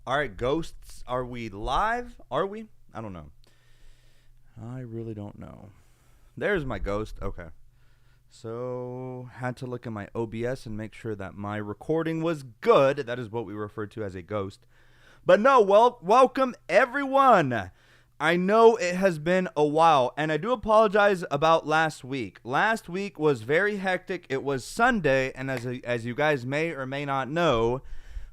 All right, ghosts, are we live? Are we? I don't know. I really don't know. There's my ghost. Okay. So, had to look at my OBS and make sure that my recording was good. That is what we refer to as a ghost. But no, welcome everyone. I know it has been a while, and I do apologize about last week. Last week was very hectic. It was Sunday, and as you guys may or may not know,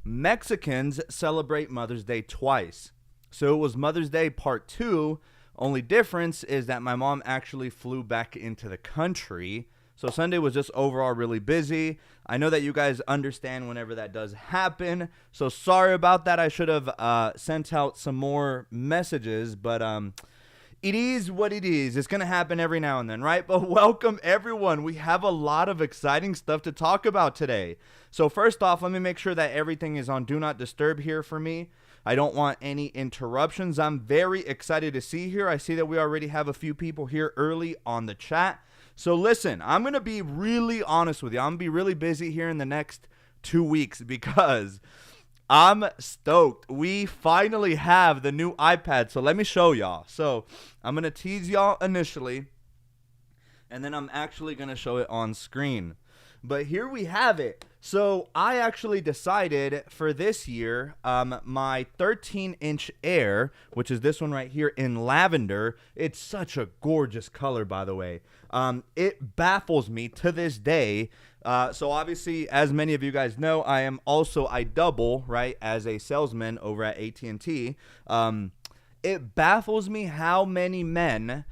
Mexicans celebrate Mother's Day twice. So it was Mother's Day part 2. Only difference is that my mom actually flew back into the country. So Sunday was just overall really busy. I know that you guys understand whenever that does happen. So sorry about that. I should have sent out some more messages, but it is what it is. It's going to happen every now and then, right? But welcome everyone. We have a lot of exciting stuff to talk about today. So first off, let me make sure that everything is on Do Not Disturb here for me. I don't want any interruptions. I'm very excited to see here. I see that we already have a few people here early on the chat. So listen, I'm going to be really honest with you. I'm going to be really busy here in the next 2 weeks because I'm stoked. We finally have the new iPad. So let me show y'all. So I'm going to tease y'all initially, and then I'm actually going to show it on screen. But here we have it. So I actually decided for this year, my 13-inch Air, which is this one right here in lavender. It's such a gorgeous color, by the way. It baffles me to this day. So obviously, as many of you guys know, I double, right, as a salesman over at AT&T. It baffles me how many men...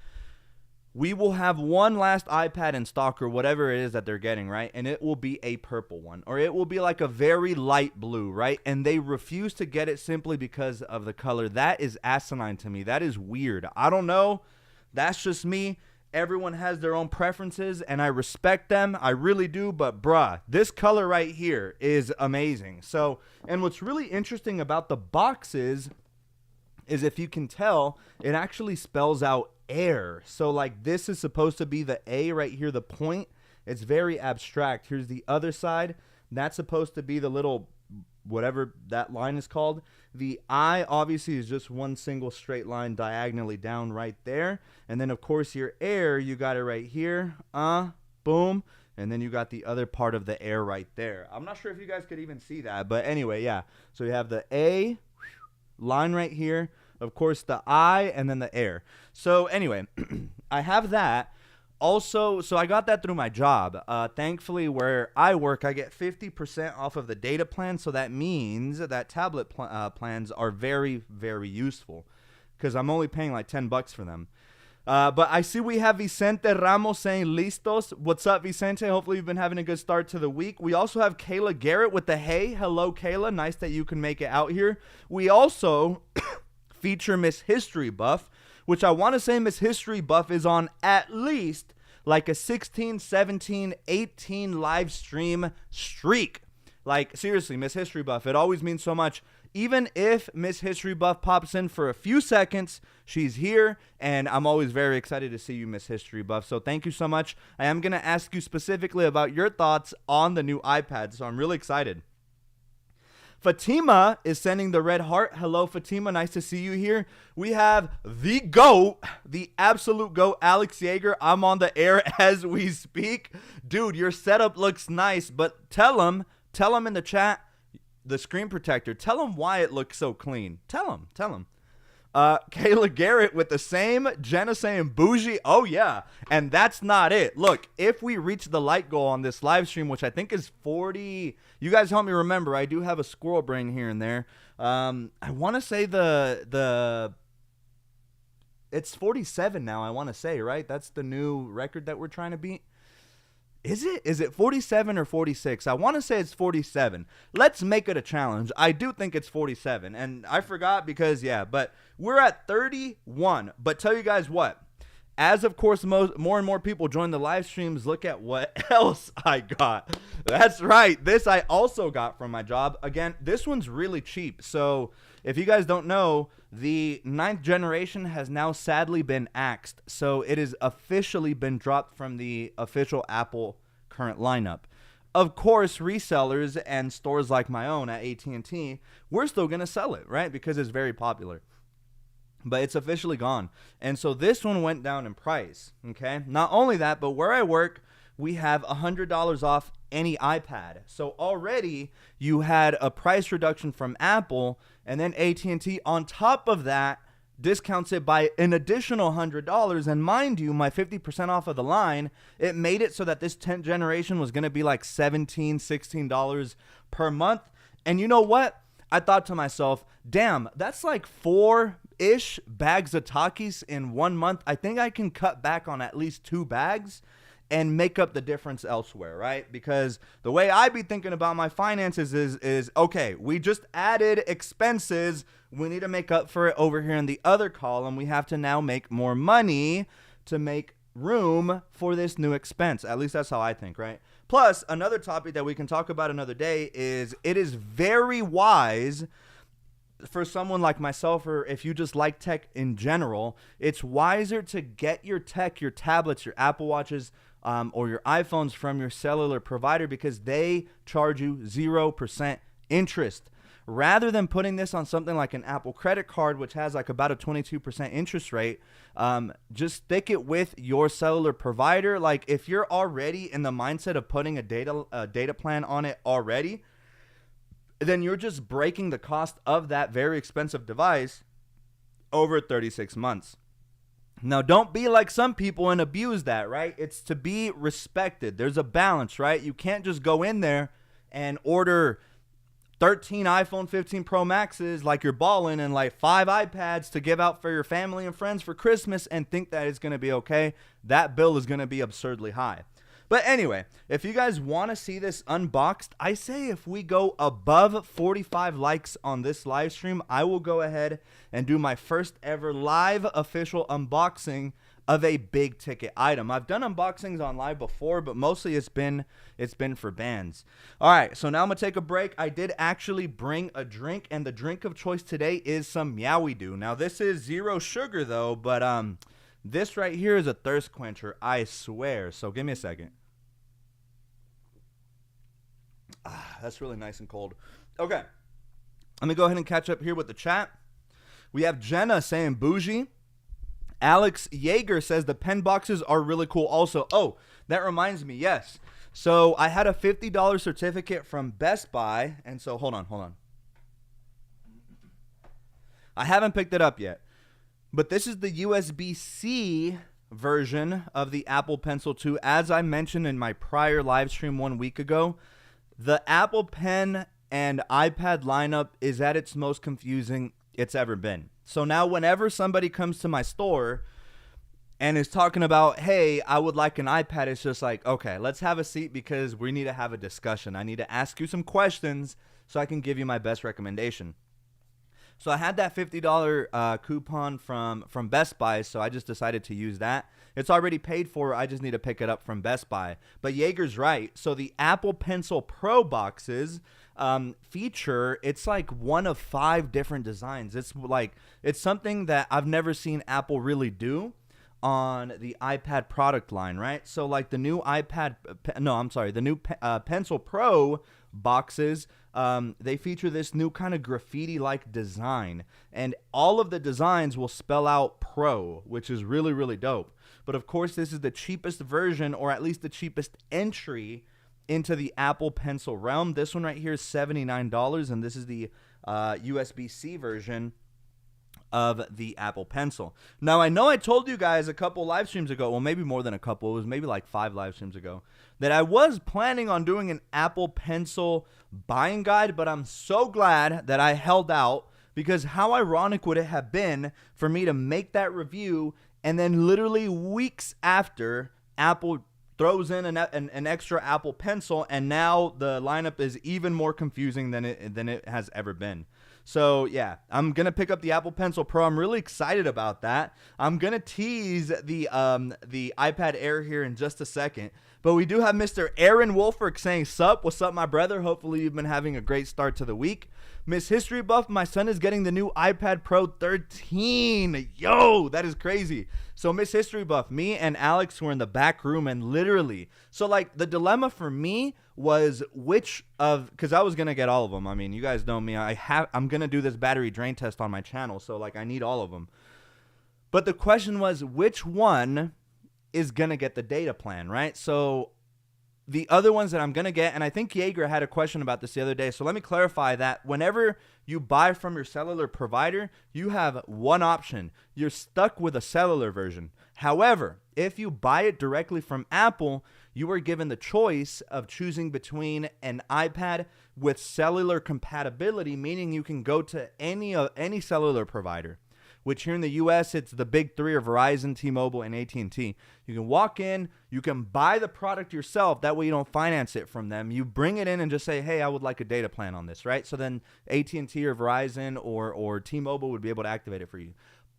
We will have one last iPad in stock or whatever it is that they're getting, right? And it will be a purple one, or it will be like a very light blue, right? And they refuse to get it simply because of the color. That is asinine to me. That is weird. I don't know. That's just me. Everyone has their own preferences, and I respect them. I really do. But bruh, this color right here is amazing. So, and what's really interesting about the boxes is if you can tell, it actually spells out air. So like this is supposed to be the A right here, the point. It's very abstract. Here's the other side. That's supposed to be the little, whatever that line is called. The I obviously is just one single straight line diagonally down right there. And then of course your air, you got it right here. Boom. And then you got the other part of the air right there. I'm not sure if you guys could even see that, but anyway, yeah. So you have the A line right here, of course the I, and then the air. So anyway, I have that. Also, so I got that through my job. Thankfully, where I work, I get 50% off of the data plan. So that means that tablet plans are very, very useful because I'm only paying like $10 for them. But I see we have Vicente Ramos saying listos. What's up, Vicente? Hopefully you've been having a good start to the week. We also have Kayla Garrett with the hey. Hello, Kayla. Nice that you can make it out here. We also feature Miss History Buff, which I want to say Miss History Buff is on at least like a 16, 17, 18 live stream streak. Like, seriously, Miss History Buff, it always means so much. Even if Miss History Buff pops in for a few seconds, she's here, and I'm always very excited to see you, Miss History Buff. So thank you so much. I am going to ask you specifically about your thoughts on the new iPad, so I'm really excited. Fatima is sending the red heart. Hello, Fatima. Nice to see you here. We have the GOAT, the absolute GOAT, Alex Yeager. I'm on the air as we speak. Dude, your setup looks nice, but tell him in the chat, the screen protector, tell him why it looks so clean. Tell him. Kayla Garrett with the same. Jenna saying bougie. Oh, yeah. And that's not it. Look, if we reach the like goal on this live stream, which I think is 40. You guys help me remember. I do have a squirrel brain here and there. I want to say it's 47 now, I want to say, right? That's the new record that we're trying to beat. Is it 47 or 46? I want to say it's 47. Let's make it a challenge. I do think it's 47. And I forgot because, yeah, but we're at 31. But tell you guys what, as of course more and more people join the live streams, look at what else I got. That's right. This I also got from my job. Again, this one's really cheap. So if you guys don't know, the 9th generation has now sadly been axed. So it has officially been dropped from the official Apple current lineup. of course, resellers and stores like my own at AT&T, we're still going to sell it, right? Because it's very popular. But it's officially gone. And so this one went down in price, okay? Not only that, but where I work, we have $100 off any iPad. So already you had a price reduction from Apple, and then AT&T on top of that discounts it by an additional $100. And mind you, my 50% off of the line, it made it so that this 10th generation was going to be like $17, $16 per month. And you know what? I thought to myself, damn, that's like 4-ish bags of Takis in 1 month. I think I can cut back on at least 2 bags and make up the difference elsewhere, right? Because the way I be thinking about my finances is okay, we just added expenses. We need to make up for it over here in the other column. We have to now make more money to make room for this new expense. At least that's how I think, right? Plus, another topic that we can talk about another day is it is very wise for someone like myself, or if you just like tech in general, it's wiser to get your tech, your tablets, your Apple Watches, or your iPhones from your cellular provider, because they charge you 0% interest. Rather than putting this on something like an Apple credit card, which has like about a 22% interest rate, just stick it with your cellular provider. Like if you're already in the mindset of putting a data plan on it already, then you're just breaking the cost of that very expensive device over 36 months. Now, don't be like some people and abuse that, right? It's to be respected. There's a balance, right? You can't just go in there and order 13 iPhone 15 Pro Maxes like you're balling and like 5 iPads to give out for your family and friends for Christmas and think that it's going to be okay. That bill is going to be absurdly high. But anyway, if you guys want to see this unboxed, I say if we go above 45 likes on this live stream, I will go ahead and do my first ever live official unboxing of a big ticket item. I've done unboxings on live before, but mostly it's been for bands. All right, so now I'm gonna take a break. I did actually bring a drink, and the drink of choice today is some Meowie Doo. Now this is 0 sugar though, but this right here is a thirst quencher, I swear. So give me a second. That's really nice and cold. Okay, let me go ahead and catch up here with the chat. We have Jenna saying bougie. Alex Yeager says the pen boxes are really cool also. Oh, that reminds me, yes. So I had a $50 certificate from Best Buy, and so hold on. I haven't picked it up yet, but this is the USB-C version of the Apple Pencil 2. As I mentioned in my prior live stream 1 week ago, the Apple Pen and iPad lineup is at its most confusing it's ever been. So now whenever somebody comes to my store and is talking about, hey, I would like an iPad, it's just like, okay, let's have a seat because we need to have a discussion. I need to ask you some questions so I can give you my best recommendation. So I had that $50 coupon from Best Buy, so I just decided to use that. It's already paid for. I just need to pick it up from Best Buy. But Yeager's right. So the Apple Pencil Pro boxes feature, it's like one of 5 different designs. It's something that I've never seen Apple really do on the iPad product line, right? So like the new the new Pencil Pro boxes, they feature this new kind of graffiti-like design, and all of the designs will spell out Pro, which is really, really dope. But of course, this is the cheapest version, or at least the cheapest entry into the Apple Pencil realm. This one right here is $79, and this is the USB-C version of the Apple Pencil. Now, I know I told you guys a couple live streams ago, well, maybe more than a couple, it was maybe like 5 live streams ago, that I was planning on doing an Apple Pencil buying guide, but I'm so glad that I held out, because how ironic would it have been for me to make that review and then literally weeks after Apple throws in an extra Apple Pencil, and now the lineup is even more confusing than it has ever been. So yeah, I'm gonna pick up the Apple Pencil Pro. I'm really excited about that. I'm gonna tease the iPad Air here in just a second, But we do have Mr. Aaron Wolfert saying, sup, what's up, my brother? Hopefully you've been having a great start to the week. Miss History Buff, my son is getting the new iPad Pro 13. Yo, that is crazy. So Miss History Buff, me and Alex were in the back room and literally, so like the dilemma for me was because I was going to get all of them. I mean, you guys know me. I'm going to do this battery drain test on my channel. So like I need all of them. But the question was, which one is going to get the data plan, right? So the other ones that I'm going to get, and I think Jaeger had a question about this the other day. So let me clarify that whenever you buy from your cellular provider, you have one option. You're stuck with a cellular version. However, if you buy it directly from Apple, you are given the choice of choosing between an iPad with cellular compatibility, meaning you can go to any cellular provider, which here in the US, it's the big three of Verizon, T-Mobile, and AT&T. You can walk in, you can buy the product yourself. That way you don't finance it from them. You bring it in and just say, hey, I would like a data plan on this, right? So then AT&T or Verizon or T-Mobile would be able to activate it for you.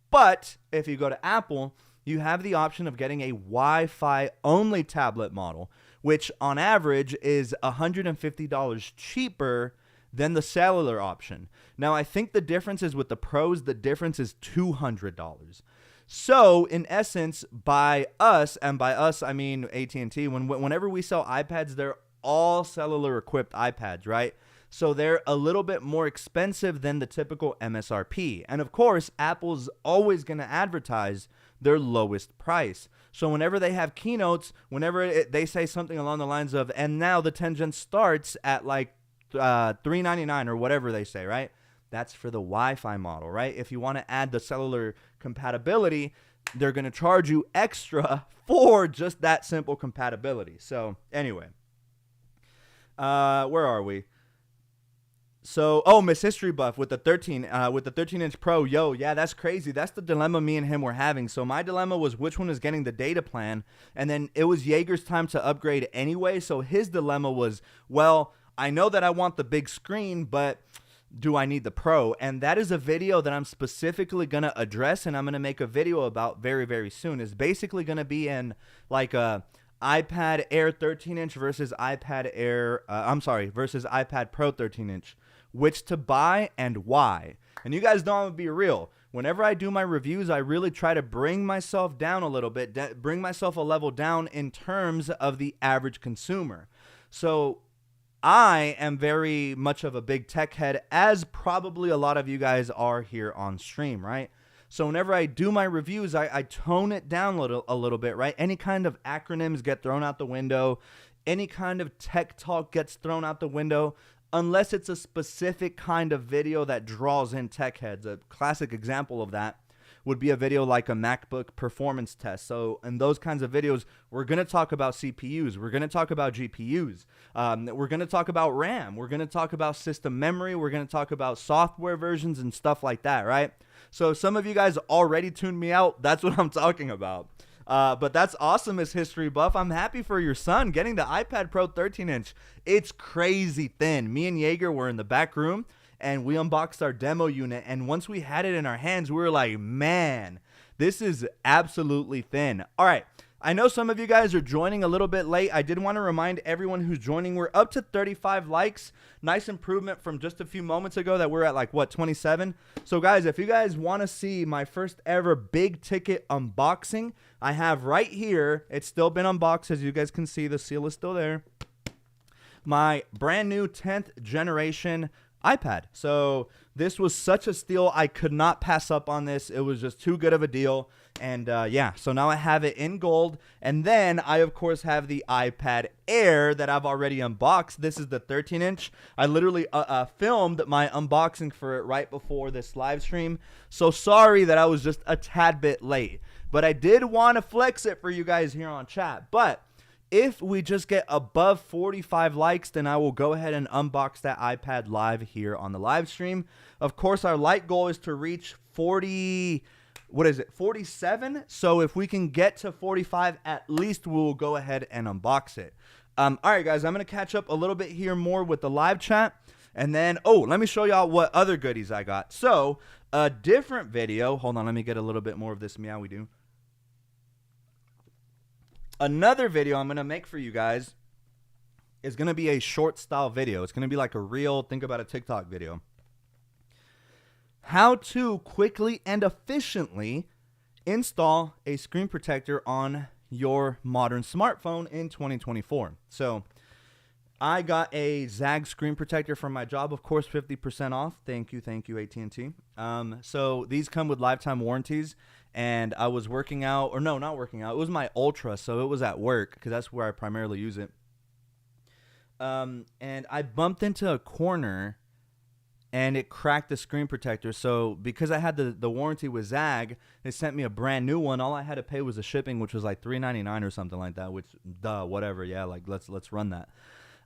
But if you go to Apple, you have the option of getting a Wi-Fi only tablet model, which on average is $150 cheaper than the cellular option. Now, I think the difference is with the pros, the difference is $200. So, in essence, by us, and by us, I mean AT&T, whenever we sell iPads, they're all cellular-equipped iPads, right? So, they're a little bit more expensive than the typical MSRP. And, of course, Apple's always going to advertise their lowest price. So, whenever they have keynotes, whenever they say something along the lines of, and now the 10 Gen starts at like $399 or whatever they say, right? That's for the Wi-Fi model, right? If you want to add the cellular compatibility, they're going to charge you extra for just that simple compatibility. So anyway, where are we? So, Miss History Buff with the 13-inch Pro. Yo, yeah, that's crazy. That's the dilemma me and him were having. So my dilemma was which one is getting the data plan, and then it was Jaeger's time to upgrade anyway. So his dilemma was, well, I know that I want the big screen, but do I need the Pro? And that is a video that I'm specifically going to address, and I'm going to make a video about very, very soon. It's basically going to be in like a iPad Air 13-inch versus iPad Pro 13-inch. Which to buy and why. And you guys know I'm going to be real. Whenever I do my reviews, I really try to bring myself down a little bit, bring myself a level down in terms of the average consumer. So I am very much of a big tech head, as probably a lot of you guys are here on stream, right? So whenever I do my reviews, I tone it down a little bit, right? Any kind of acronyms get thrown out the window. Any kind of tech talk gets thrown out the window, unless it's a specific kind of video that draws in tech heads. A classic example of that would be a video like a MacBook performance test. So in those kinds of videos, we're going to talk about CPUs. We're going to talk about GPUs. We're going to talk about RAM. We're going to talk about system memory. We're going to talk about software versions and stuff like that, right? So some of you guys already tuned me out. That's what I'm talking about. But that's awesome as History Buff. I'm happy for your son getting the iPad Pro 13-inch. It's crazy thin. Me and Jaeger were in the back room, and we unboxed our demo unit. And once we had it in our hands, we were like, man, this is absolutely thin. All right. I know some of you guys are joining a little bit late. I did want to remind everyone who's joining, we're up to 35 likes. Nice improvement from just a few moments ago that we're at like, 27? So guys, if you guys want to see my first ever big ticket unboxing, I have right here, it's still been unboxed. As you guys can see, the seal is still there. My brand new 10th generation iPad. So this was such a steal. I could not pass up on this. It was just too good of a deal. And yeah, so now I have it in gold. And then I, of course, have the iPad Air that I've already unboxed. This is the 13-inch. I literally filmed my unboxing for it right before this live stream. So sorry that I was just a tad bit late. But I did want to flex it for you guys here on chat. But if we just get above 45 likes, then I will go ahead and unbox that iPad live here on the live stream. Of course, our light goal is to reach 47. So if we can get to 45, at least we'll go ahead and unbox it. All right, guys, I'm going to catch up a little bit here more with the live chat. And then, let me show y'all what other goodies I got. So a different video. Hold on, let me get a little bit more of this meowie do. Another video I'm going to make for you guys is going to be a short style video. It's going to be like a real, think about a TikTok video. How to quickly and efficiently install a screen protector on your modern smartphone in 2024. So I got a Zag screen protector from my job, of course, 50% off. Thank you, AT&T. So these come with lifetime warranties, and I was working out, or no, not working out. It was my Ultra, so it was at work because that's where I primarily use it. And I bumped into a corner, and it cracked the screen protector. So because I had the warranty with Zag, they sent me a brand new one. All I had to pay was the shipping, which was like $3.99 or something like that. Which, whatever. Yeah, like let's run that.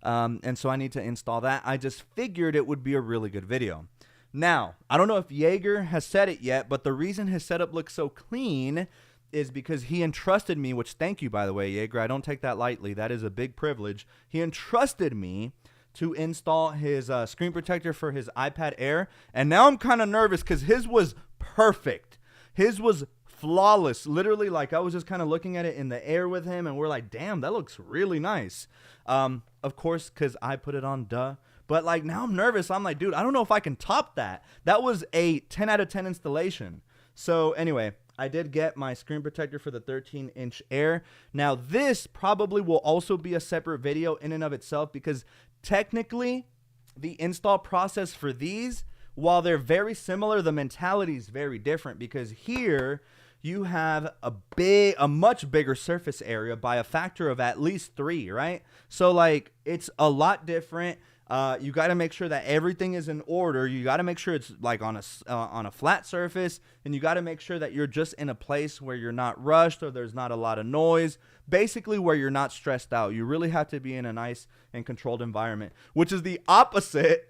And so I need to install that. I just figured it would be a really good video. Now, I don't know if Jaeger has said it yet, but the reason his setup looks so clean is because he entrusted me, which thank you, by the way, Jaeger. I don't take that lightly. That is a big privilege. He entrusted me to install his screen protector for his iPad Air. And now I'm kind of nervous because his was perfect. His was flawless. Literally, like I was just kind of looking at it in the air with him, and we're like, damn, that looks really nice. Of course, because I put it on, duh. But like now I'm nervous. I'm like, dude, I don't know if I can top that. That was a 10 out of 10 installation. So anyway, I did get my screen protector for the 13-inch Air. Now this probably will also be a separate video in and of itself because technically the install process for these, while they're very similar, the mentality is very different because here you have a much bigger surface area by a factor of at least 3, right? So like it's a lot different. You got to make sure that everything is in order. You got to make sure it's like on a flat surface, and you got to make sure that you're just in a place where you're not rushed or there's not a lot of noise. Basically where you're not stressed out. You really have to be in a nice and controlled environment, which is the opposite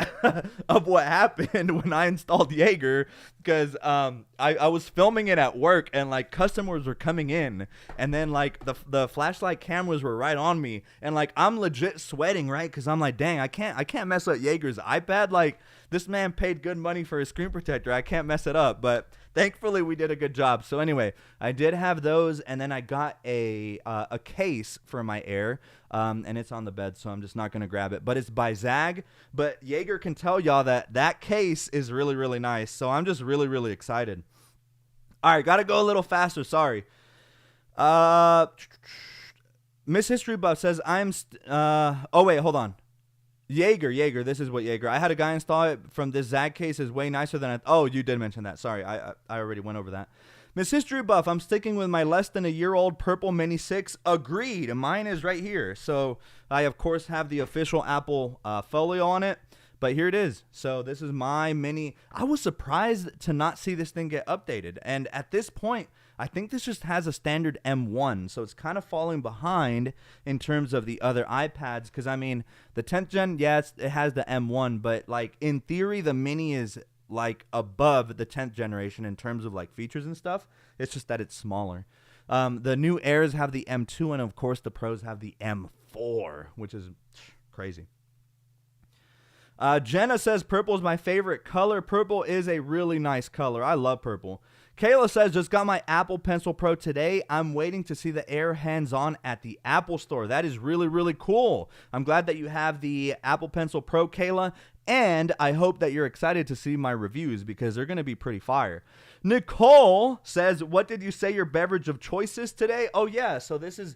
of what happened when I installed Jaeger, because I was filming it at work, and like customers were coming in, and then like the flashlight cameras were right on me, and like I'm legit sweating, right? Because I'm like, dang, I can't mess up Jaeger's iPad. Like this man paid good money for his screen protector. I can't mess it up. But thankfully we did a good job. So anyway, I did have those, and then I got a case for my Air, and it's on the bed, so I'm just not gonna grab it. But it's by Zag. But Jaeger can tell y'all that case is really, really nice. So I'm just really, really excited. All right, gotta go a little faster. Sorry. Miss History Buff says oh wait, hold on. Jaeger, this is what Jaeger. I had a guy install it from this Zag case. Is way nicer than oh, you did mention that. Sorry, I already went over that. Miss History Buff, I'm sticking with my less than a year old purple Mini 6. Agreed. Mine is right here. So I, of course, have the official Apple folio on it. But here it is. So this is my Mini. I was surprised to not see this thing get updated. And at this point, I think this just has a standard M1. So it's kind of falling behind in terms of the other iPads. Because, I mean, the 10th gen, yes, it has the M1. But, like, in theory, the Mini is like above the 10th generation in terms of like features and stuff. It's just that it's smaller. The new Airs have the M2, and of course the Pros have the M4, which is crazy. Jenna says purple is my favorite color. Purple is a really nice color. I love purple. Kayla says, just got my Apple Pencil Pro today. I'm waiting to see the Air hands-on at the Apple Store. That is really, really cool. I'm glad that you have the Apple Pencil Pro, Kayla, and I hope that you're excited to see my reviews because they're going to be pretty fire. Nicole says, what did you say your beverage of choice is today? Oh, yeah, so this is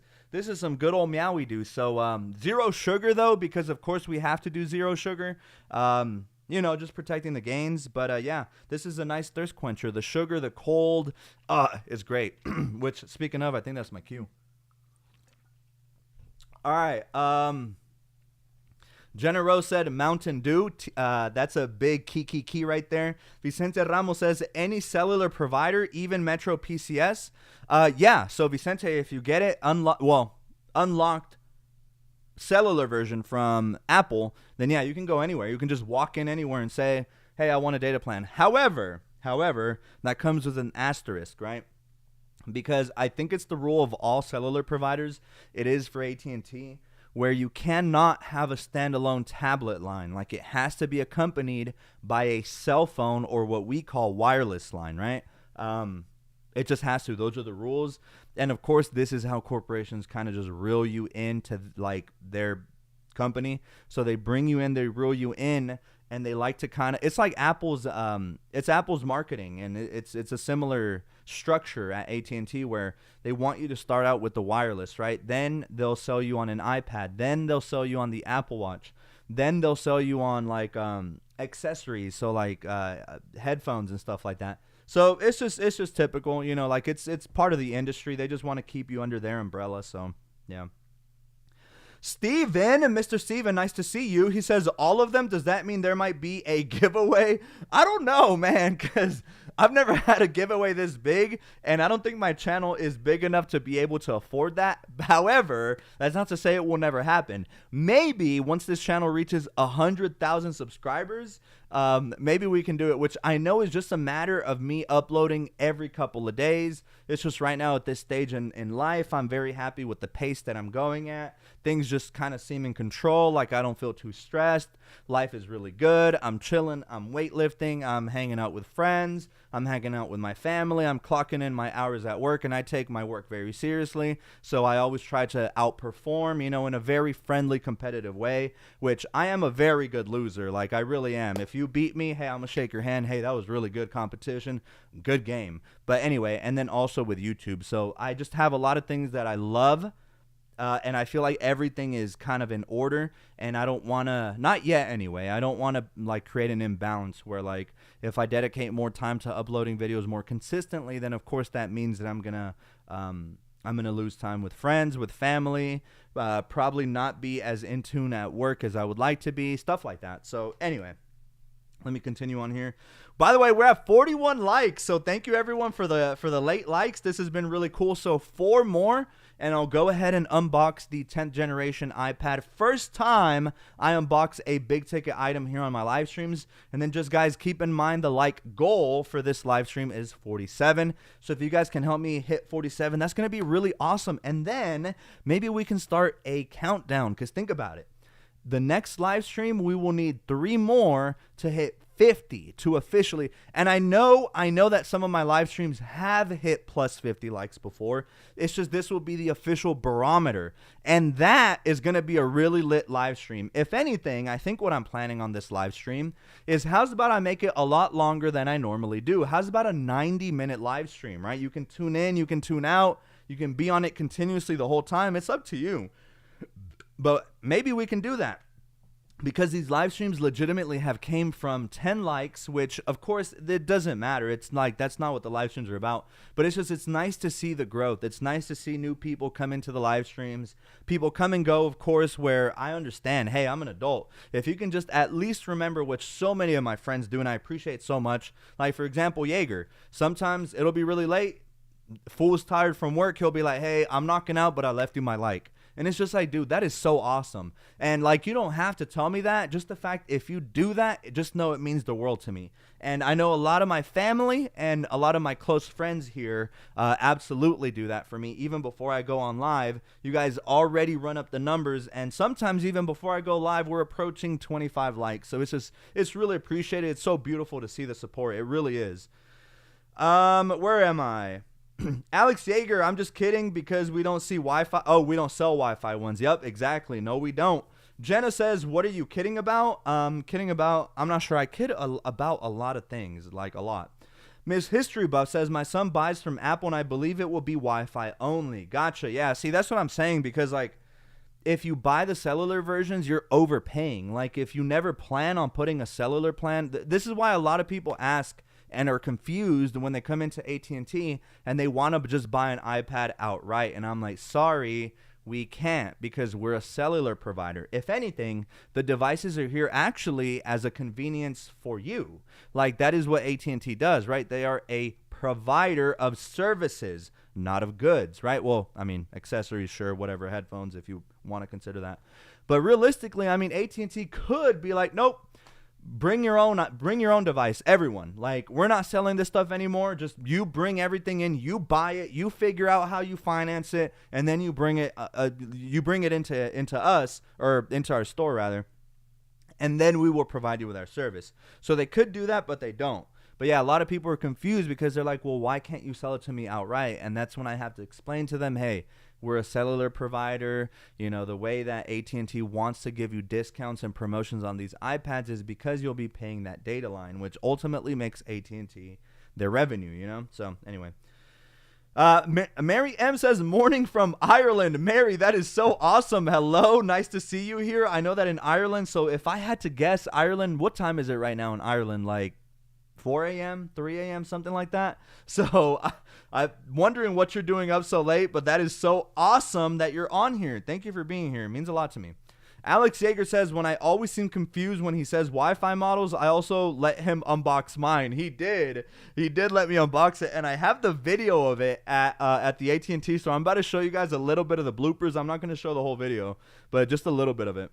some good old meowie do. So zero sugar, though, because, of course, we have to do zero sugar. You know, just protecting the gains. But, yeah, this is a nice thirst quencher. The sugar, the cold is great. Which, speaking of, I think that's my cue. All right. Jenna Rose said Mountain Dew. That's a big key right there. Vicente Ramos says any cellular provider, even Metro PCS. Yeah, so Vicente, if you get it unlocked cellular version from Apple, then yeah, you can go anywhere. You can just walk in anywhere and say, hey, I want a data plan. However, that comes with an asterisk, right? Because I think it's the rule of all cellular providers. It is for AT&T, where you cannot have a standalone tablet line. Like, it has to be accompanied by a cell phone or what we call wireless line, right? It just has to. Those are the rules. And of course, this is how corporations kind of just reel you into like their company. So they bring you in, they reel you in, and they like to kind of, it's like Apple's marketing, and it's a similar structure at AT&T where they want you to start out with the wireless, right? Then they'll sell you on an iPad. Then they'll sell you on the Apple Watch. Then they'll sell you on like accessories, so like headphones and stuff like that. So it's just typical, you know, like it's part of the industry. They just want to keep you under their umbrella. So yeah. Steven, Mr. Steven, nice to see you. He says all of them. Does that mean there might be a giveaway? I don't know, man, because I've never had a giveaway this big, and I don't think my channel is big enough to be able to afford that. However, that's not to say it will never happen. Maybe once this channel reaches 100,000 subscribers, maybe we can do it, which I know is just a matter of me uploading every couple of days. It's just right now at this stage in life, I'm very happy with the pace that I'm going at. Things just kind of seem in control. Like I don't feel too stressed. Life is really good. I'm chilling. I'm weightlifting. I'm hanging out with friends. I'm hanging out with my family. I'm clocking in my hours at work, and I take my work very seriously. So I always try to outperform, you know, in a very friendly, competitive way, which I am a very good loser. Like I really am. If you beat me, hey, I'm gonna shake your hand. Hey, that was really good competition. Good game. But anyway, and then also with YouTube. So I just have a lot of things that I love. And I feel like everything is kind of in order, and I don't want to, not yet anyway, I don't want to like create an imbalance where like if I dedicate more time to uploading videos more consistently, then of course that means that I'm gonna lose time with friends, with family, probably not be as in tune at work as I would like to be, stuff like that. So anyway, let me continue on here. By the way, we're at 41 likes, so thank you everyone for the late likes. This has been really cool. So 4 more, and I'll go ahead and unbox the 10th generation iPad. First time I unbox a big ticket item here on my live streams. And then just guys, keep in mind the like goal for this live stream is 47. So if you guys can help me hit 47, that's going to be really awesome. And then maybe we can start a countdown, because think about it. The next live stream, we will need 3 more to hit 50 to officially. And I know that some of my live streams have hit plus 50 likes before. It's just this will be the official barometer. And that is going to be a really lit live stream. If anything, I think what I'm planning on this live stream is how's about I make it a lot longer than I normally do. How's about a 90-minute live stream, right? You can tune in, you can tune out, you can be on it continuously the whole time. It's up to you. But maybe we can do that, because these live streams legitimately have came from 10 likes, which of course it doesn't matter. It's like, that's not what the live streams are about, but it's nice to see the growth. It's nice to see new people come into the live streams. People come and go, of course, where I understand, hey, I'm an adult. If you can just at least remember, which so many of my friends do, and I appreciate so much. Like for example, Jaeger, sometimes it'll be really late. Fool's tired from work. He'll be like, hey, I'm knocking out, but I left you my like. And it's just like, dude, that is so awesome. And like, you don't have to tell me that. Just the fact, if you do that, just know it means the world to me. And I know a lot of my family and a lot of my close friends here absolutely do that for me. Even before I go on live, you guys already run up the numbers. And sometimes even before I go live, we're approaching 25 likes. So it's really appreciated. It's so beautiful to see the support. It really is. Where am I? Alex Yeager, I'm just kidding because we don't see Wi-Fi. Oh, we don't sell Wi-Fi ones. Yep, exactly. No, we don't. Jenna says, what are you kidding about? Kidding about, I'm not sure. I kid about a lot of things, like a lot. Miss History Buff says, my son buys from Apple and I believe it will be Wi-Fi only. Gotcha. Yeah, see, that's what I'm saying, because like, if you buy the cellular versions, you're overpaying. Like if you never plan on putting a cellular plan, this is why a lot of people ask and are confused when they come into AT&T and they want to just buy an iPad outright. And I'm like, sorry, we can't, because we're a cellular provider. If anything, the devices are here actually as a convenience for you. Like that is what AT&T does, right? They are a provider of services, not of goods, right? Well, I mean, accessories, sure, whatever, headphones, if you want to consider that. But realistically, I mean, AT&T could be like, nope, bring your own device, everyone. Like, we're not selling this stuff anymore. Just you bring everything in, you buy it, you figure out how you finance it, and then you bring it into us, or into our store rather, and then we will provide you with our service. So they could do that, but they don't. But yeah, a lot of people are confused because they're like, well, why can't you sell it to me outright? And that's when I have to explain to them, hey, we're a cellular provider. You know, the way that AT&T wants to give you discounts and promotions on these iPads is because you'll be paying that data line, which ultimately makes AT&T their revenue, you know? So anyway. Mary M says, morning from Ireland. Mary, that is so awesome. Hello. Nice to see you here. I know that in Ireland. So if I had to guess, Ireland, what time is it right now in Ireland? Like 4 a.m., 3 a.m., something like that. So I'm wondering what you're doing up so late, but that is so awesome that you're on here. Thank you for being here. It means a lot to me. Alex Yeager says, when I always seem confused when he says Wi-Fi models, I also let him unbox mine. He did. He did let me unbox it, and I have the video of it at the AT&T store. I'm about to show you guys a little bit of the bloopers. I'm not going to show the whole video, but just a little bit of it.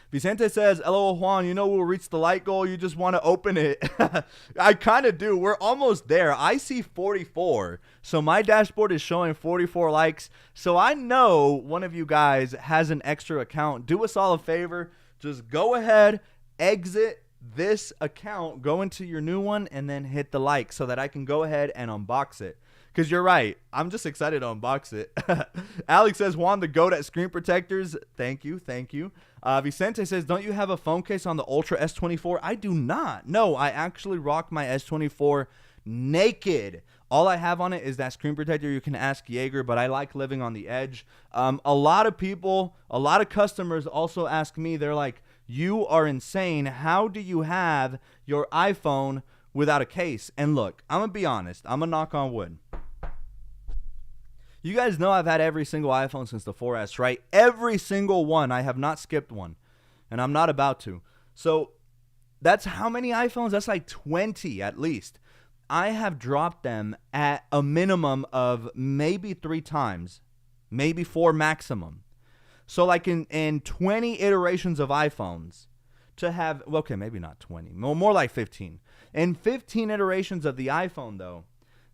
Vicente says, LOL Juan, you know we'll reach the like goal. You just want to open it. I kind of do. We're almost there. I see 44. So my dashboard is showing 44 likes. So I know one of you guys has an extra account. Do us all a favor. Just go ahead, exit this account, go into your new one, and then hit the like so that I can go ahead and unbox it. Because you're right. I'm just excited to unbox it. Alex says, Juan, the GOAT at screen protectors. Thank you. Thank you. Vicente says, don't you have a phone case on the Ultra S24? I do not. No, I actually rock my S24 naked. All I have on it is that screen protector. You can ask Jaeger, but I like living on the edge. A lot of people, a lot of customers also ask me, they're like, you are insane. How do you have your iPhone without a case? And look, I'm going to be honest. I'm going to knock on wood. You guys know I've had every single iPhone since the 4S, right? Every single one. I have not skipped one, and I'm not about to. So that's how many iPhones? That's like 20 at least. I have dropped them at a minimum of maybe 3 times, maybe 4 maximum. So like in 20 iterations of iPhones to have, well, okay, maybe not 20, more like 15. In 15 iterations of the iPhone, though,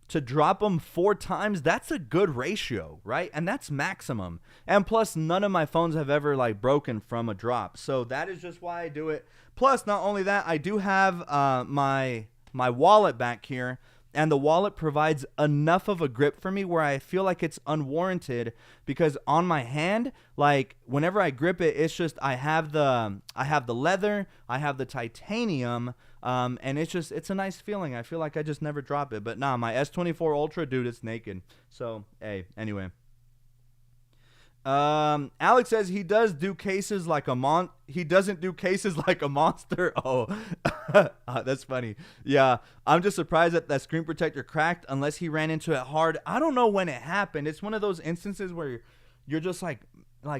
to drop them 4 times, that's a good ratio, right? And that's maximum. And plus, none of my phones have ever like broken from a drop. So that is just why I do it. Plus, not only that, I do have my wallet back here. And the wallet provides enough of a grip for me where I feel like it's unwarranted, because on my hand, like whenever I grip it, it's just I have the leather, I have the titanium, and it's a nice feeling. I feel like I just never drop it. But nah, my S24 Ultra, dude, it's naked. So hey, anyway. Alex says he doesn't do cases like a monster. Oh, that's funny. Yeah, I'm just surprised that that screen protector cracked, unless he ran into it hard. I don't know when it happened. It's one of those instances where you're just like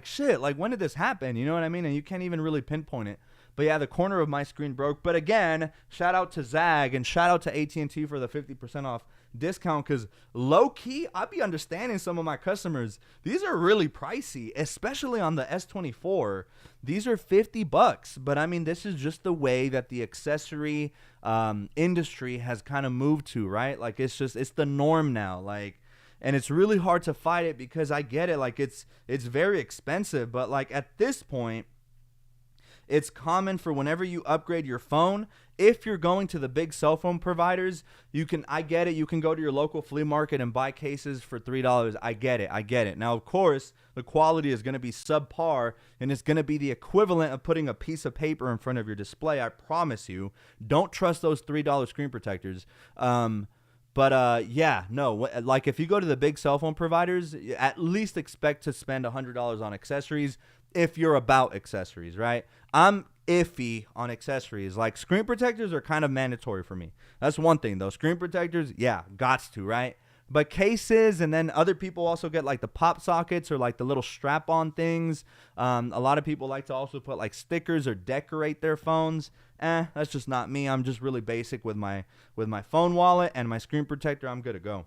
shit, like when did this happen? You know what I mean? And you can't even really pinpoint it. But yeah, the corner of my screen broke. But again, shout out to Zag and shout out to AT&T for the 50% off discount, because low key I'd be understanding some of my customers. These are really pricey, especially on the S24. These are $50, but I mean, this is just the way that the accessory industry has kind of moved to, right? Like it's the norm now, like, and it's really hard to fight it, because I get it, like it's very expensive, but like at this point, it's common for whenever you upgrade your phone, if you're going to the big cell phone providers, I get it, you can go to your local flea market and buy cases for $3. I get it. Now, of course, the quality is going to be subpar, and it's going to be the equivalent of putting a piece of paper in front of your display. I promise you. Don't trust those $3 screen protectors. Yeah, no, like if you go to the big cell phone providers, at least expect to spend $100 on accessories if you're about accessories, right? I'm iffy on accessories. Like screen protectors are kind of mandatory for me. That's one thing though. Screen protectors, yeah, gots to, right? But cases, and then other people also get like the pop sockets or like the little strap-on things. A lot of people like to also put like stickers or decorate their phones. That's just not me. I'm just really basic with my phone wallet and my screen protector. I'm good to go.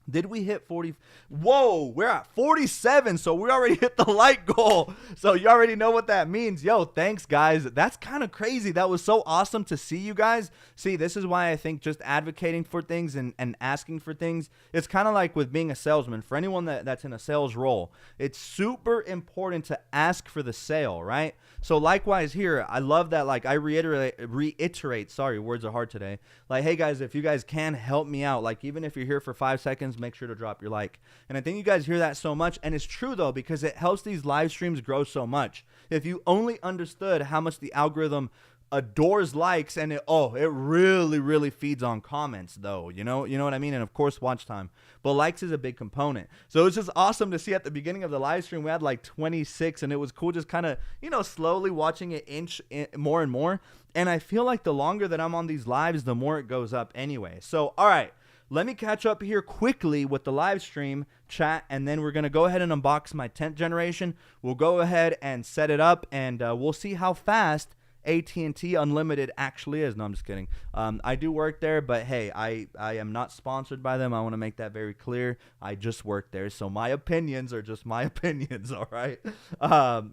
Did we hit 40? Whoa, we're at 47, so we already hit the like goal. So you already know what that means. Yo, thanks, guys. That's kind of crazy. That was so awesome to see you guys. See, this is why I think just advocating for things and asking for things, it's kind of like with being a salesman. For anyone that's in a sales role, it's super important to ask for the sale, right? So likewise here, I love that. Like I reiterate, sorry, words are hard today. Like, hey guys, if you guys can help me out, like even if you're here for 5 seconds, make sure to drop your like. And I think you guys hear that so much, and it's true though, because it helps these live streams grow so much. If you only understood how much the algorithm adores likes, and it really feeds on comments though, you know what I mean? And of course watch time, but likes is a big component. So it's just awesome to see at the beginning of the live stream we had like 26, and it was cool just kind of slowly watching it inch more and more. And I feel like the longer that I'm on these lives, the more it goes up anyway. So all right, let me catch up here quickly with the live stream chat, and then we're going to go ahead and unbox my 10th generation. We'll go ahead and set it up, and we'll see how fast AT&T Unlimited actually is. No, I'm just kidding. I do work there, but hey, I am not sponsored by them. I want to make that very clear. I just work there, so my opinions are just my opinions, all right?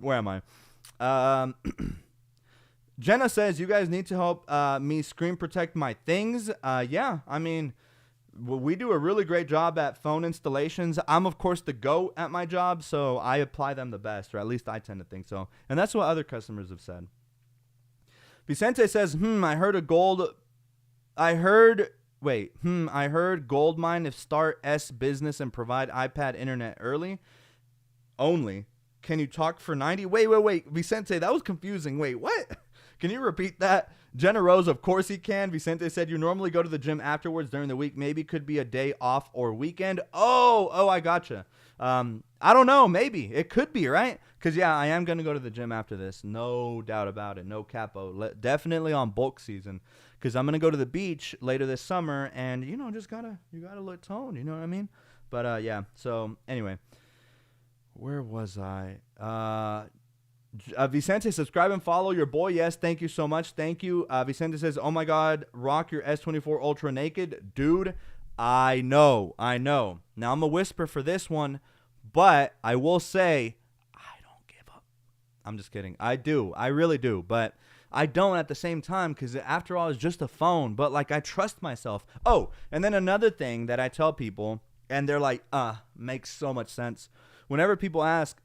Where am I? Jenna says, you guys need to help me screen protect my things. Yeah, I mean, we do a really great job at phone installations. I'm, of course, the GOAT at my job, so I apply them the best, or at least I tend to think so. And that's what other customers have said. Vicente says, I heard gold mine if start S business and provide iPad internet early only. Can you talk for 90? Wait. Vicente, that was confusing. Wait, what? Can you repeat that? Jenna Rose, of course he can. Vicente said, you normally go to the gym afterwards during the week. Maybe could be a day off or weekend. Oh, I gotcha. I don't know. Maybe. It could be, right? Because, yeah, I am going to go to the gym after this. No doubt about it. No capo. Definitely on bulk season. Because I'm going to go to the beach later this summer. And, you gotta look toned. You know what I mean? But, yeah. So, anyway. Where was I? Vicente, subscribe and follow your boy. Yes, thank you so much. Thank you. Vicente says, oh, my God, rock your S24 Ultra Naked. Dude, I know. Now, I'm a whisper for this one, but I will say I don't give up. I'm just kidding. I do. I really do. But I don't at the same time because, after all, it's just a phone. But, like, I trust myself. Oh, and then another thing that I tell people, and they're like, makes so much sense. Whenever people ask,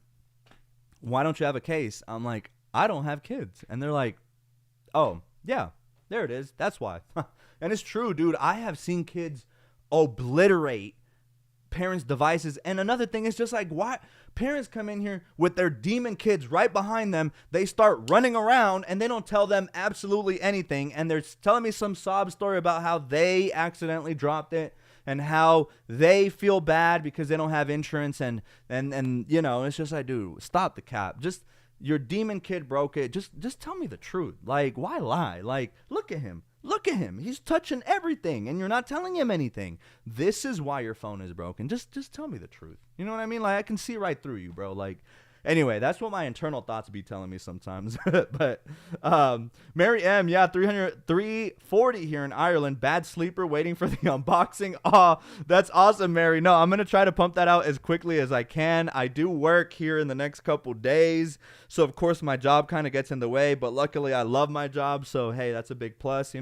why don't you have a case? I'm like, I don't have kids. And they're like, oh, yeah, there it is. That's why. And it's true, dude. I have seen kids obliterate parents' devices. And another thing is just like, why parents come in here with their demon kids right behind them. They start running around and they don't tell them absolutely anything. And they're telling me some sob story about how they accidentally dropped it and how they feel bad because they don't have insurance. And it's just like, dude, stop the cap. Just your demon kid broke it. Just tell me the truth. Like, why lie? Like, look at him. He's touching everything and you're not telling him anything. This is why your phone is broken. Just tell me the truth. You know what I mean? Like, I can see right through you, bro. Like, anyway, that's what my internal thoughts be telling me sometimes. But Mary M, yeah, 340 here in Ireland. Bad sleeper waiting for the unboxing. Oh, that's awesome, Mary. No, I'm going to try to pump that out as quickly as I can. I do work here in the next couple days. So, of course, my job kind of gets in the way. But luckily, I love my job. So, hey, that's a big plus,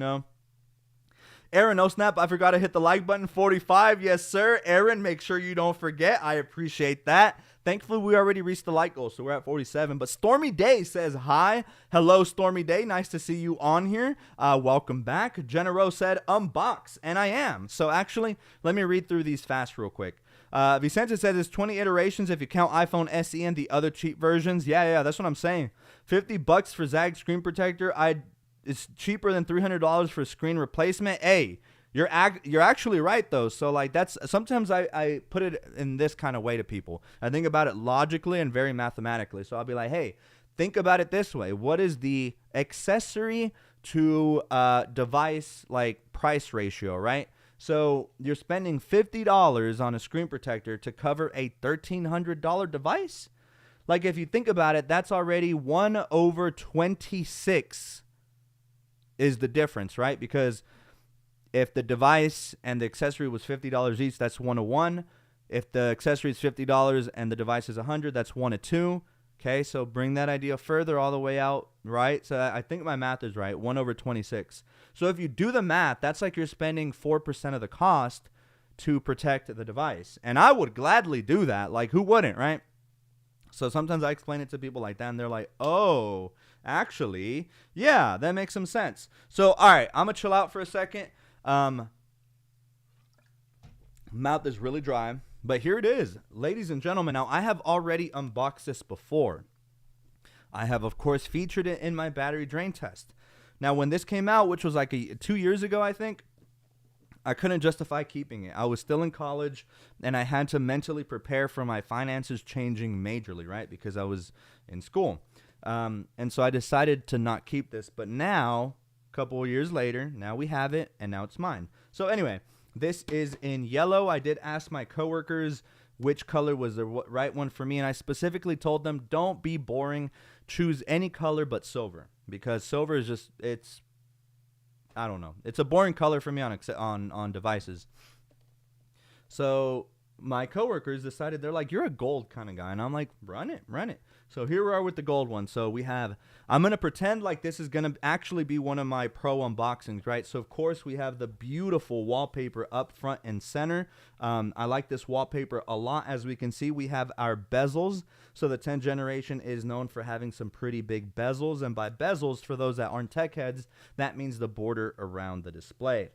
Aaron, no snap, I forgot to hit the like button. 45, yes, sir. Aaron, make sure you don't forget. I appreciate that. Thankfully, we already reached the like goal, so we're at 47. But Stormy Day says hi. Hello, Stormy Day. Nice to see you on here. Welcome back. Jenna Rose said unbox, and I am. So actually, let me read through these fast real quick. Vicente says it's 20 iterations if you count iPhone SE and the other cheap versions. Yeah, that's what I'm saying. $50 for Zag screen protector. It's cheaper than $300 for screen replacement. Hey, you're actually right though. So like that's sometimes I put it in this kind of way to people. I think about it logically and very mathematically. So I'll be like, hey, think about it this way. What is the accessory to device like price ratio, right? So you're spending $50 on a screen protector to cover a $1,300 device. Like if you think about it, that's already 1/26 is the difference, right? Because If the device and the accessory was $50 each, that's 1 of 1. If the accessory is $50 and the device is 100, that's 1 of 2. Okay, so bring that idea further all the way out, right? So I think my math is right, 1 over 26. So if you do the math, that's like you're spending 4% of the cost to protect the device. And I would gladly do that. Like, who wouldn't, right? So sometimes I explain it to people like that, and they're like, oh, actually, yeah, that makes some sense. So, all right, I'm going to chill out for a second. Mouth is really dry. But here it is, ladies and gentlemen. Now, I have already unboxed this before. I have, of course, featured it in my battery drain test. Now, when this came out, which was like 2 years ago, I think, I couldn't justify keeping it. I was still in college, and I had to mentally prepare for my finances changing majorly, right, because I was in school. And so I decided to not keep this. But now, a couple of years later, now we have it, and now it's mine. So anyway, this is in yellow. I did ask my coworkers which color was the right one for me, and I specifically told them, don't be boring. Choose any color but silver, because silver is just, it's, I don't know. It's a boring color for me on devices. So my coworkers decided, they're like, you're a gold kind of guy. And I'm like, run it. So here we are with the gold one. So we have, I'm going to pretend like this is going to actually be one of my pro unboxings, right? So of course we have the beautiful wallpaper up front and center. I like this wallpaper a lot. As we can see, we have our bezels. So the 10th generation is known for having some pretty big bezels. And by bezels, for those that aren't tech heads, that means the border around the display.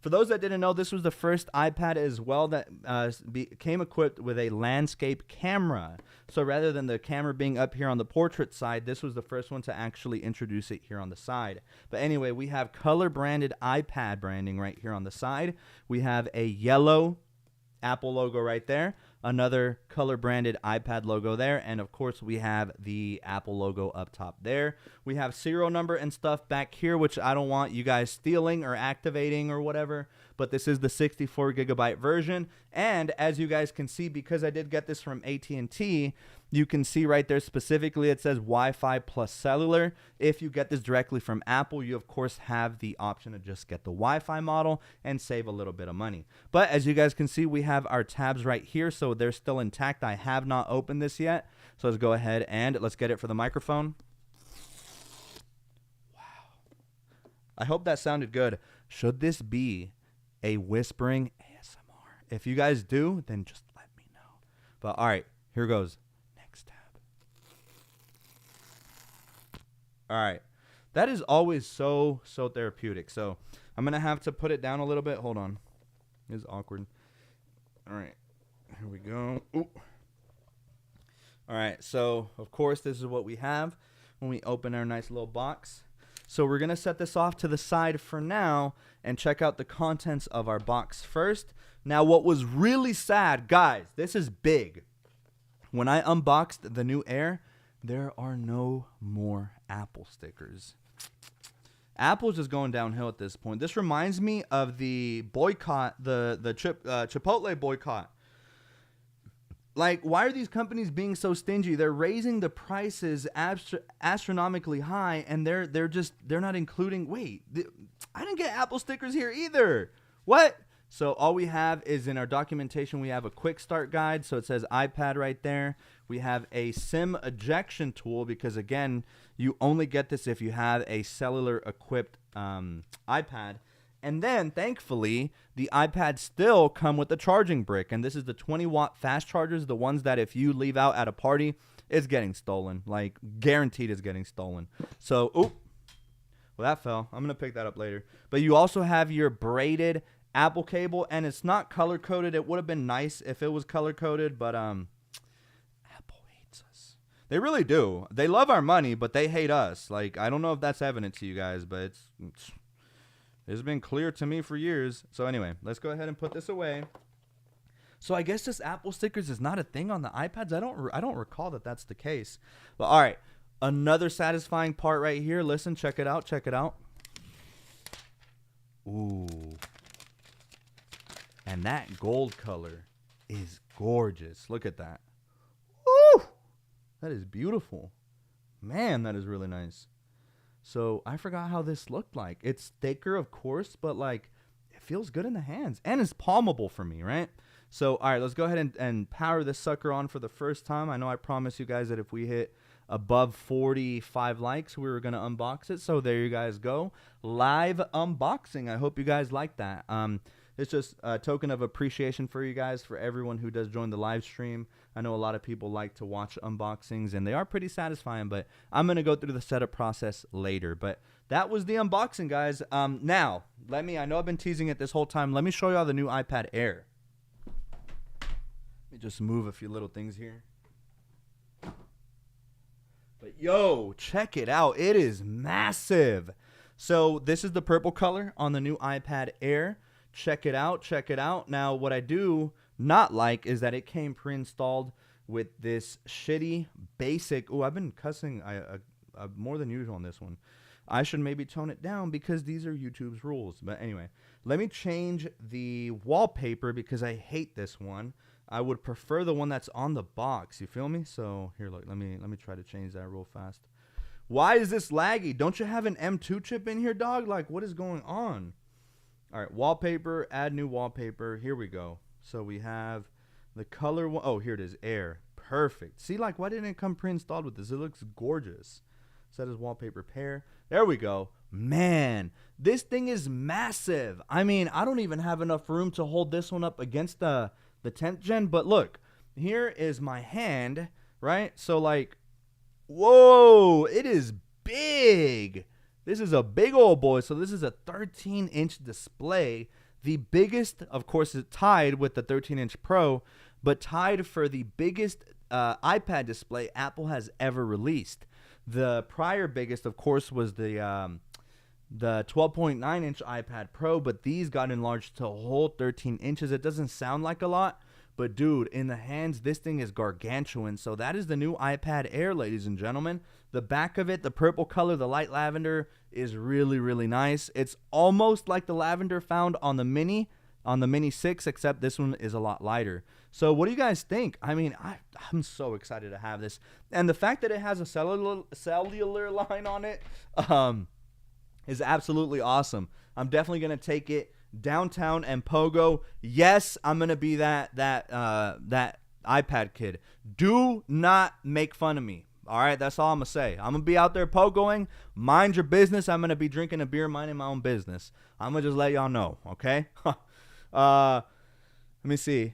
For those that didn't know, this was the first iPad as well that came equipped with a landscape camera. So rather than the camera being up here on the portrait side, this was the first one to actually introduce it here on the side. But anyway, we have color branded iPad branding right here on the side. We have a yellow Apple logo right there, another color branded iPad logo there, and of course we have the Apple logo up top there. We have serial number and stuff back here, which I don't want you guys stealing or activating or whatever, but this is the 64 gigabyte version. And as you guys can see, because I did get this from AT&T, you can see right there specifically it says Wi-Fi plus cellular. If you get this directly from Apple, you of course have the option to just get the Wi-Fi model and save a little bit of money. But as you guys can see, we have our tabs right here, so they're still intact. I have not opened this yet, so let's go ahead and let's get it for the microphone. Wow. I hope that sounded good. Should this be a whispering ASMR? If you guys do, then just let me know. But all right, here goes. Tab. All right, that is always so therapeutic. So I'm gonna have to put it down a little bit. Hold on, it's awkward. All right, here we go. Ooh. All right, so of course this is what we have when we open our nice little box. So we're gonna set this off to the side for now and check out the contents of our box first. Now, what was really sad, guys, this is big. When I unboxed the new Air, there are no more Apple stickers. Apple's just going downhill at this point. This reminds me of the boycott, the Chipotle boycott. Like, why are these companies being so stingy? They're raising the prices astronomically high, and they're not including. Wait, I didn't get Apple stickers here either. What? So all we have is in our documentation, we have a quick start guide. So it says iPad right there. We have a SIM ejection tool because, again, you only get this if you have a cellular equipped iPad. And then, thankfully, the iPads still come with the charging brick. And this is the 20-watt fast chargers, the ones that if you leave out at a party, it's getting stolen. Like, guaranteed it's getting stolen. So, well, that fell. I'm going to pick that up later. But you also have your braided Apple cable, and it's not color coded. It would have been nice if it was color coded, but Apple hates us. They really do. They love our money, but they hate us. Like, I don't know if that's evident to you guys, but it's been clear to me for years. So anyway, let's go ahead and put this away. So I guess this Apple stickers is not a thing on the iPads. I don't recall that that's the case. But all right, another satisfying part right here. Listen, check it out. Check it out. Ooh. And that gold color is gorgeous. Look at that. Woo! That is beautiful. Man, that is really nice. So I forgot how this looked like. It's thicker, of course, but like it feels good in the hands and it's palmable for me, right? So, all right, let's go ahead and power this sucker on for the first time. I know I promised you guys that if we hit above 45 likes, we were going to unbox it. So there you guys go. Live unboxing. I hope you guys like that. It's just a token of appreciation for you guys, for everyone who does join the live stream. I know a lot of people like to watch unboxings, and they are pretty satisfying, but I'm going to go through the setup process later. But that was the unboxing, guys. Now, I know I've been teasing it this whole time. Let me show you all the new iPad Air. Let me just move a few little things here. But yo, check it out. It is massive. So this is the purple color on the new iPad Air. Check it out. Check it out. Now, what I do not like is that it came pre-installed with this shitty basic. Oh, I've been cussing more than usual on this one. I should maybe tone it down because these are YouTube's rules. But anyway, let me change the wallpaper because I hate this one. I would prefer the one that's on the box. You feel me? So here, look. Let me try to change that real fast. Why is this laggy? Don't you have an M2 chip in here, dog? Like, what is going on? All right, wallpaper, add new wallpaper. Here we go. So we have the color one. Oh, here it is, Air. Perfect. See, like, why didn't it come pre-installed with this? It looks gorgeous. Set as wallpaper pair. There we go. Man, this thing is massive. I mean, I don't even have enough room to hold this one up against the 10th gen. But look, here is my hand, right? So, like, whoa, it is big. This is a big old boy. So this is a 13-inch display. The biggest, of course, is tied with the 13-inch Pro, but tied for the biggest iPad display Apple has ever released. The prior biggest, of course, was the 12.9-inch iPad Pro, but these got enlarged to a whole 13 inches. It doesn't sound like a lot, but dude, in the hands, this thing is gargantuan. So that is the new iPad Air, ladies and gentlemen. The back of it, the purple color, the light lavender, is really, really nice. It's almost like the lavender found on the Mini 6, except this one is a lot lighter. So what do you guys think? I mean, I'm so excited to have this. And the fact that it has a cellular line on it is absolutely awesome. I'm definitely going to take it downtown and pogo. Yes, I'm going to be that iPad kid. Do not make fun of me. All right, that's all I'm going to say. I'm going to be out there pogoing. Mind your business. I'm going to be drinking a beer, minding my own business. I'm going to just let y'all know, okay? Let me see.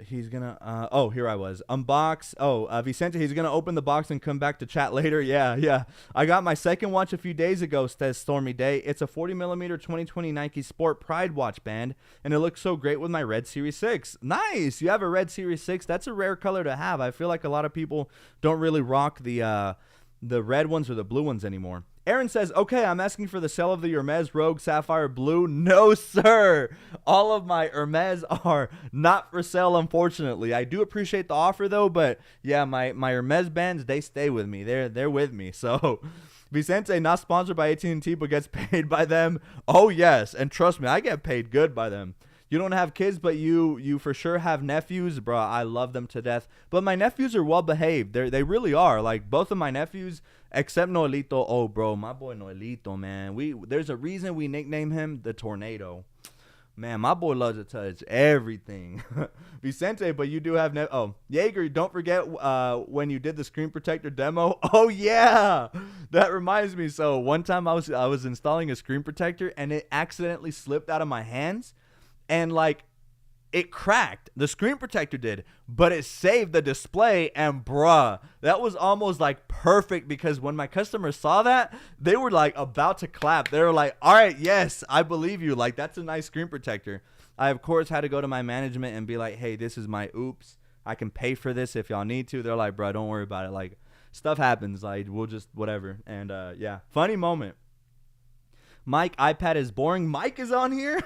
He's going to, oh, here I was. Unbox. Oh, Vicente, he's going to open the box and come back to chat later. Yeah. I got my second watch a few days ago, says Stormy Day. It's a 40mm 2020 Nike Sport Pride watch band, and it looks so great with my Red Series 6. Nice. You have a Red Series 6. That's a rare color to have. I feel like a lot of people don't really rock the red ones or the blue ones anymore. Aaron says, okay, I'm asking for the sale of the Hermes Rogue Sapphire Blue. No, sir. All of my Hermes are not for sale, unfortunately. I do appreciate the offer, though, but yeah, my Hermes bands, they stay with me. They're with me. So, Vicente, not sponsored by AT&T, but gets paid by them. Oh, yes. And trust me, I get paid good by them. You don't have kids, but you for sure have nephews, bro. I love them to death. But my nephews are well behaved. They really are. Like, both of my nephews, except Noelito. Oh, bro, my boy Noelito, man. There's a reason we nickname him the Tornado. Man, my boy loves to touch everything. Vicente, but you do have oh, Jaeger, don't forget when you did the screen protector demo. Oh yeah, that reminds me. So one time I was installing a screen protector and it accidentally slipped out of my hands. And like it cracked, the screen protector did, but it saved the display. And bruh, that was almost like perfect, because when my customers saw that, they were like about to clap. They were like, all right, yes, I believe you. Like, that's a nice screen protector. I of course had to go to my management and be like, hey, this is my oops. I can pay for this if y'all need to. They're like, bro, don't worry about it. Like, stuff happens. Like, we'll just whatever. And yeah, funny moment. Mike, iPad is boring. Mike is on here.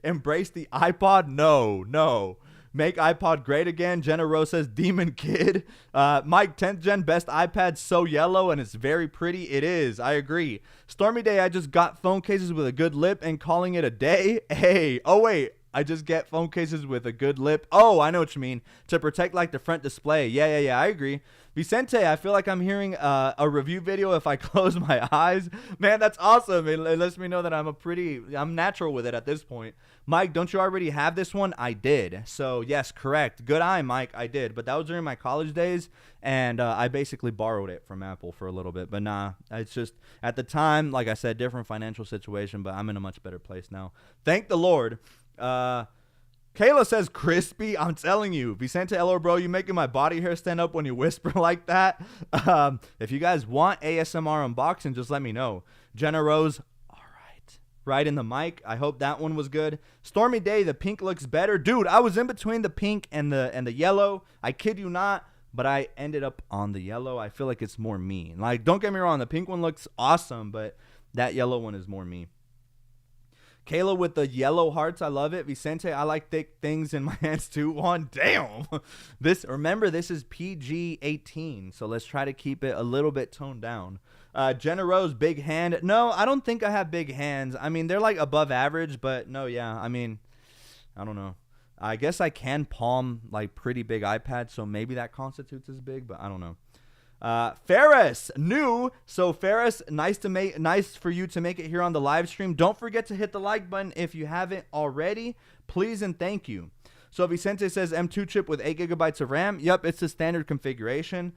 Embrace the iPod. No. Make iPod great again. Jenna Rose says Demon Kid. Mike, 10th gen best iPad, so yellow and it's very pretty. It is. I agree. Stormy Day, I just got phone cases with a good lip and calling it a day. Hey, oh wait. I just get phone cases with a good lip. Oh, I know what you mean. To protect like the front display. Yeah. I agree. Vicente, I feel like I'm hearing a review video if I close my eyes. Man, that's awesome. It lets me know that I'm natural with it at this point. Mike, don't you already have this one? I did. So, yes, correct. Good eye, Mike. I did. But that was during my college days, and I basically borrowed it from Apple for a little bit. But nah, it's just, at the time, like I said, different financial situation, but I'm in a much better place now. Thank the Lord. Kayla says crispy. I'm telling you, Vicente Elo, bro, you making my body hair stand up when you whisper like that. If you guys want ASMR unboxing, just let me know. Jenna Rose, all right in the mic. I hope that one was good. Stormy Day, the pink looks better, dude. I was in between the pink and the yellow. I kid you not, but I ended up on the yellow. I feel like it's more me. Like, don't get me wrong, the pink one looks awesome, but that yellow one is more me. Kayla with the yellow hearts, I love it. Vicente, I like thick things in my hands too. One, damn. Remember, this is PG-18, so let's try to keep it a little bit toned down. Jenna Rose, big hand. No, I don't think I have big hands. I mean, they're like above average, but no, yeah. I mean, I don't know. I guess I can palm like pretty big iPad, so maybe that constitutes as big, but I don't know. Ferris, new. So Ferris, nice for you to make it here on the live stream. Don't forget to hit the like button if you haven't already. Please and thank you. So Vicente says M2 chip with 8 gigabytes of RAM. Yep, it's the standard configuration.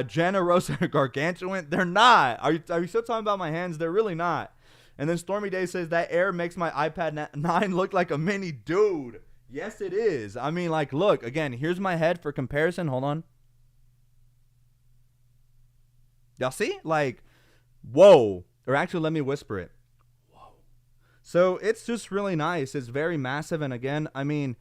Jenna Rose are gargantuan. They're not. Are you still talking about my hands? They're really not. And then Stormy Day says that Air makes my iPad 9 look like a mini dude. Yes, it is. I mean, like, look, again, here's my head for comparison. Hold on. Y'all see? Like, whoa. Or actually, let me whisper it. Whoa. So it's just really nice. It's very massive. And again, I mean,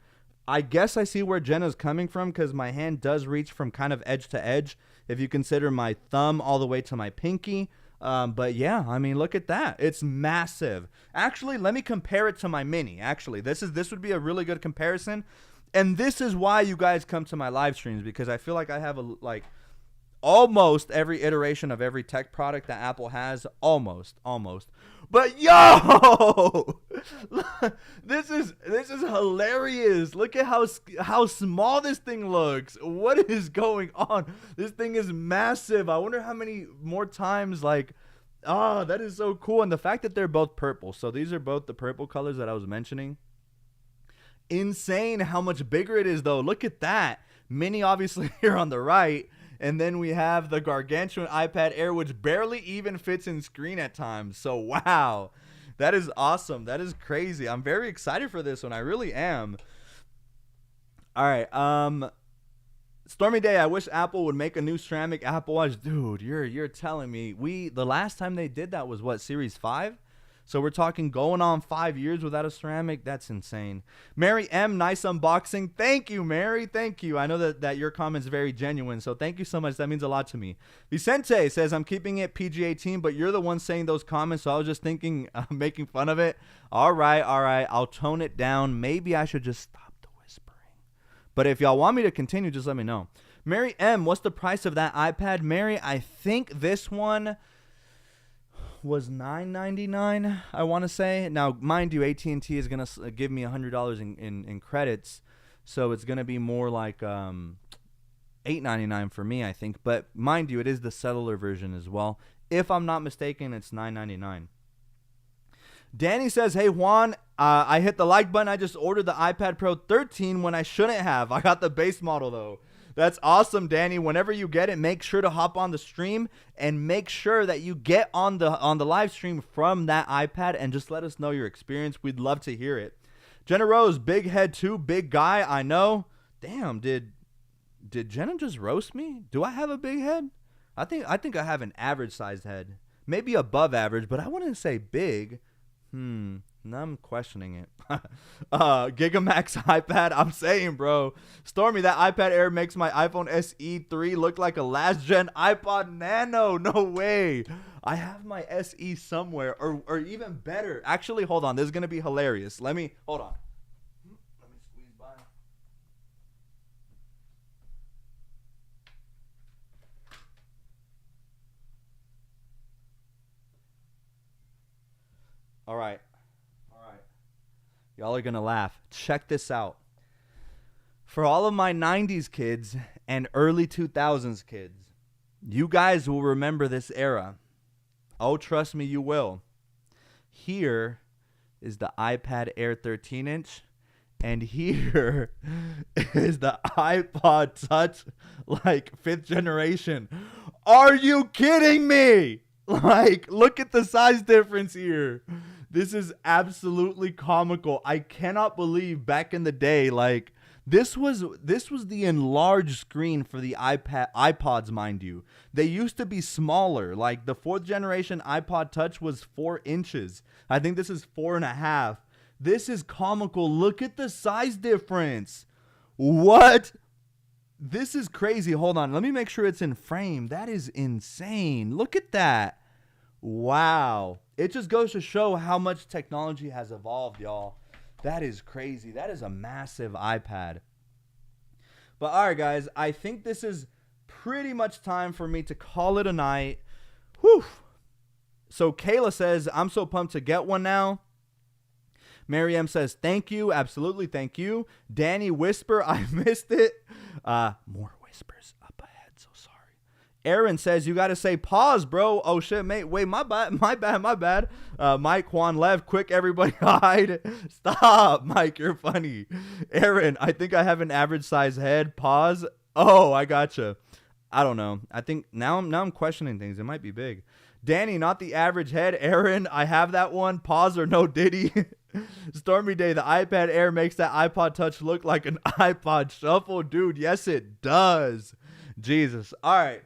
I guess I see where Jenna's coming from because my hand does reach from kind of edge to edge if you consider my thumb all the way to my pinky. But yeah, I mean, look at that. It's massive. Actually, let me compare it to my mini. Actually, this would be a really good comparison. And this is why you guys come to my live streams, because I feel like I have almost every iteration of every tech product that Apple has. Almost. But yo, this is hilarious. Look at how small this thing looks. What is going on? This thing is massive. I wonder how many more times that is so cool. And the fact that they're both purple. So these are both the purple colors that I was mentioning. Insane how much bigger it is though. Look at that. Mini obviously here on the right. And then we have the gargantuan iPad Air, which barely even fits in screen at times. So, wow. That is awesome. That is crazy. I'm very excited for this one. I really am. All right. Stormy Day, I wish Apple would make a new ceramic Apple Watch. Dude, you're telling me. The last time they did that was what, Series 5? So we're talking going on 5 years without a ceramic. That's insane. Mary M, nice unboxing. Thank you, Mary. Thank you. I know that your comment's very genuine, so thank you so much. That means a lot to me. Vicente says, I'm keeping it PG-18, but you're the one saying those comments, so I was just thinking, making fun of it. All right. I'll tone it down. Maybe I should just stop the whispering. But if y'all want me to continue, just let me know. Mary M, what's the price of that iPad? Mary, I think this one was $9.99, I want to say. Now, mind you, AT&T is going to give me $100 in credits, so it's going to be more like $8.99 for me, I think. But mind you, it is the cellular version as well. If I'm not mistaken, it's $9.99. Danny says, hey, Juan, I hit the like button. I just ordered the iPad Pro 13 when I shouldn't have. I got the base model, though. That's awesome, Danny. Whenever you get it, make sure to hop on the stream and make sure that you get on the live stream from that iPad and just let us know your experience. We'd love to hear it. Jenna Rose, big head too, big guy. I know. Damn, did Jenna just roast me? Do I have a big head? I think I have an average sized head, maybe above average, but I wouldn't say big. Now I'm questioning it. Gigamax iPad. I'm saying, bro. Stormy, that iPad Air makes my iPhone SE 3 look like a last gen iPod Nano. No way. I have my SE somewhere, or even better. Actually, hold on. This is going to be hilarious. Hold on. Let me squeeze by. All right. Y'all are going to laugh. Check this out. For all of my 90s kids and early 2000s kids, you guys will remember this era. Oh, trust me, you will. Here is the iPad Air 13-inch. And here is the iPod Touch, like 5th generation. Are you kidding me? Like, look at the size difference here. This is absolutely comical. I cannot believe back in the day, like, this was the enlarged screen for the iPods, mind you. They used to be smaller. Like, the 4th generation iPod Touch was 4 inches. I think this is 4.5. This is comical. Look at the size difference. What? This is crazy. Hold on. Let me make sure it's in frame. That is insane. Look at that. Wow. It just goes to show how much technology has evolved, y'all. That is crazy. That is a massive iPad. But all right, guys. I think this is pretty much time for me to call it a night. Whew. So Kayla says, I'm so pumped to get one now. Mary M says, thank you. Absolutely, thank you. Danny Whisper, I missed it. More whispers up ahead, so sorry. Aaron says, you got to say pause, bro. Oh, shit, mate. Wait, my bad. Mike Juan left. Quick, everybody hide. Stop, Mike. You're funny. Aaron, I think I have an average size head. Pause. Oh, I gotcha. I don't know. I think now I'm questioning things. It might be big. Danny, not the average head. Aaron, I have that one. Pause or no Diddy. Stormy Day, the iPad Air makes that iPod Touch look like an iPod Shuffle. Dude, yes, it does. Jesus. All right.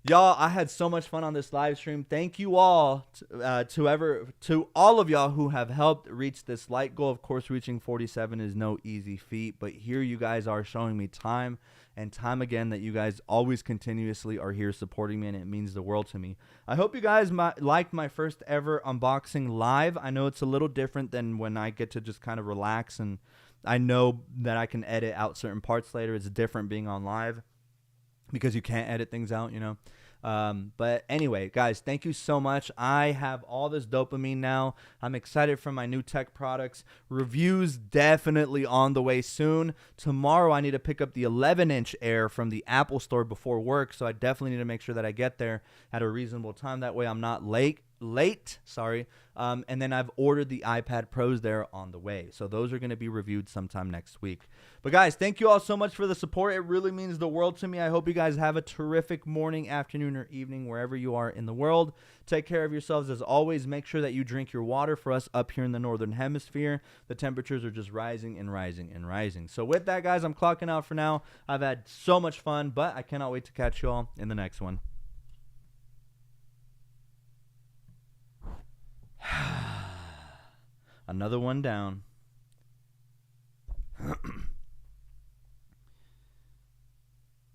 Y'all, I had so much fun on this live stream. Thank you all to all of y'all who have helped reach this light goal. Of course, reaching 47 is no easy feat, but here you guys are showing me time and time again that you guys always continuously are here supporting me, and it means the world to me. I hope you guys liked my first ever unboxing live. I know it's a little different than when I get to just kind of relax, and I know that I can edit out certain parts later. It's different being on live because you can't edit things out, you know. But anyway, guys, thank you so much. I have all this dopamine now. I'm excited for my new tech products. Reviews definitely on the way soon. Tomorrow I need to pick up the 11-inch Air from the Apple Store before work, so I definitely need to make sure that I get there at a reasonable time. That way I'm not late. And then I've ordered the iPad Pros there on the way. So those are going to be reviewed sometime next week. But guys, thank you all so much for the support. It really means the world to me. I hope you guys have a terrific morning, afternoon, or evening, wherever you are in the world. Take care of yourselves. As always, make sure that you drink your water. For us up here in the Northern Hemisphere, the temperatures are just rising and rising and rising. So with that, guys, I'm clocking out for now. I've had so much fun, but I cannot wait to catch you all in the next one. Another one down.